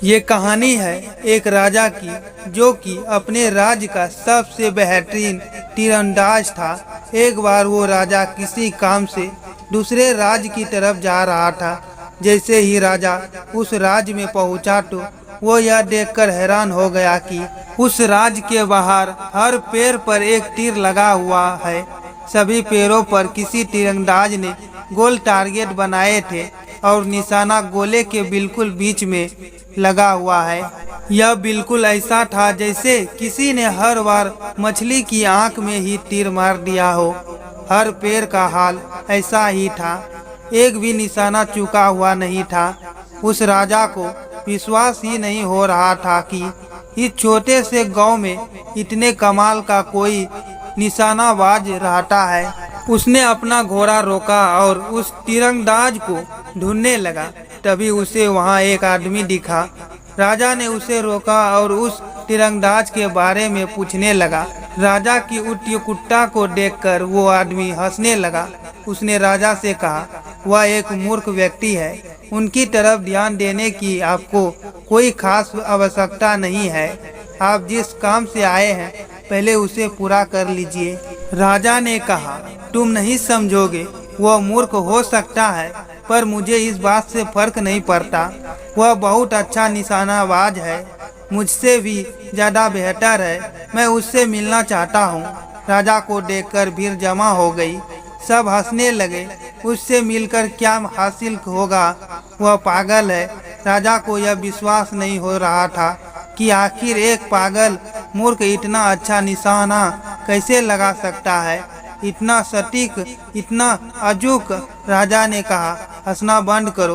ये कहानी है एक राजा की जो कि अपने राज्य का सबसे बेहतरीन तीरंदाज था। एक बार वो राजा किसी काम से दूसरे राज्य की तरफ जा रहा था। जैसे ही राजा उस राज्य में पहुंचा तो वो यह देखकर हैरान हो गया कि उस राज्य के बाहर हर पेड़ पर एक तीर लगा हुआ है। सभी पेड़ों पर किसी तीरंदाज ने गोल टारगेट बनाए थे और निशाना गोले के बिल्कुल बीच में लगा हुआ है। यह बिल्कुल ऐसा था जैसे किसी ने हर बार मछली की आंख में ही तीर मार दिया हो। हर पेड़ का हाल ऐसा ही था, एक भी निशाना चूका हुआ नहीं था। उस राजा को विश्वास ही नहीं हो रहा था कि इस छोटे से गांव में इतने कमाल का कोई निशानाबाज रहता है। उसने अपना घोड़ा रोका और उस तीरंदाज को ढूंढने लगा। तभी उसे वहां एक आदमी दिखा। राजा ने उसे रोका और उस तीरंदाज के बारे में पूछने लगा। राजा की उत्सुकता को देखकर वो आदमी हंसने लगा। उसने राजा से कहा, वह एक मूर्ख व्यक्ति है, उनकी तरफ ध्यान देने की आपको कोई खास आवश्यकता नहीं है। आप जिस काम से आए हैं पहले उसे पूरा कर लीजिए। राजा ने कहा, तुम नहीं समझोगे, वह मूर्ख हो सकता है पर मुझे इस बात से फर्क नहीं पड़ता। वह बहुत अच्छा निशानाबाज है, मुझसे भी ज्यादा बेहतर है। मैं उससे मिलना चाहता हूँ। राजा को देखकर भीड़ जमा हो गई। सब हंसने लगे। उससे मिलकर क्या हासिल होगा, वह पागल है। राजा को यह विश्वास नहीं हो रहा था कि आखिर एक पागल मूर्ख इतना अच्छा निशाना कैसे लगा सकता है, इतना सटीक, इतना अचूक। राजा ने कहा, हंसना बंद करो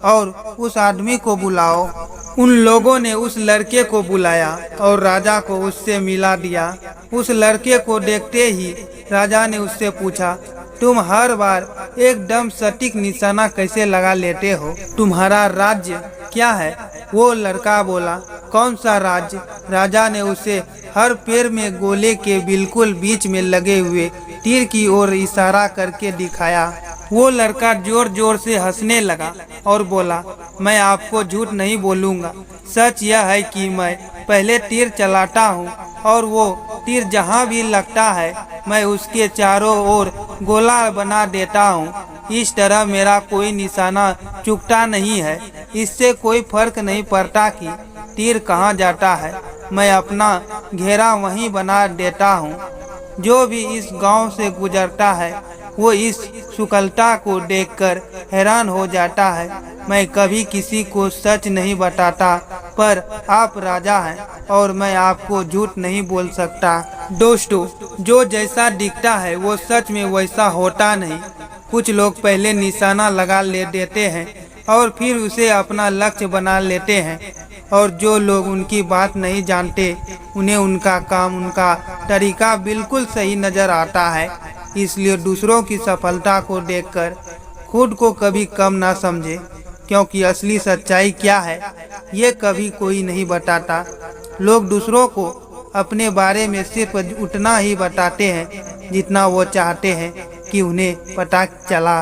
और उस आदमी को बुलाओ। उन लोगों ने उस लड़के को बुलाया और राजा को उससे मिला दिया। उस लड़के को देखते ही राजा ने उससे पूछा, तुम हर बार एकदम सटीक निशाना कैसे लगा लेते हो? तुम्हारा राज्य क्या है? वो लड़का बोला, कौन सा राज्य? राजा ने उसे हर पेड़ में गोले के बिल्कुल बीच में लगे हुए तीर की ओर इशारा करके दिखाया। वो लड़का जोर जोर से हंसने लगा और बोला, मैं आपको झूठ नहीं बोलूंगा। सच यह है कि मैं पहले तीर चलाता हूँ और वो तीर जहाँ भी लगता है मैं उसके चारों ओर गोला बना देता हूँ। इस तरह मेरा कोई निशाना चूकता नहीं है। इससे कोई फर्क नहीं पड़ता कि तीर कहाँ जाता है, मैं अपना घेरा वहीं बना देता हूँ। जो भी इस गांव से गुजरता है वो इस सुकलता को देखकर हैरान हो जाता है। मैं कभी किसी को सच नहीं बताता, पर आप राजा हैं और मैं आपको झूठ नहीं बोल सकता। दोस्तों, जो जैसा दिखता है वो सच में वैसा होता नहीं। कुछ लोग पहले निशाना लगा ले देते हैं और फिर उसे अपना लक्ष्य बना लेते हैं, और जो लोग उनकी बात नहीं जानते उन्हें उनका काम, उनका तरीका बिल्कुल सही नजर आता है। इसलिए दूसरों की सफलता को देखकर खुद को कभी कम ना समझे, क्योंकि असली सच्चाई क्या है ये कभी कोई नहीं बताता। लोग दूसरों को अपने बारे में सिर्फ उतना ही बताते हैं जितना वो चाहते हैं कि उन्हें पता चला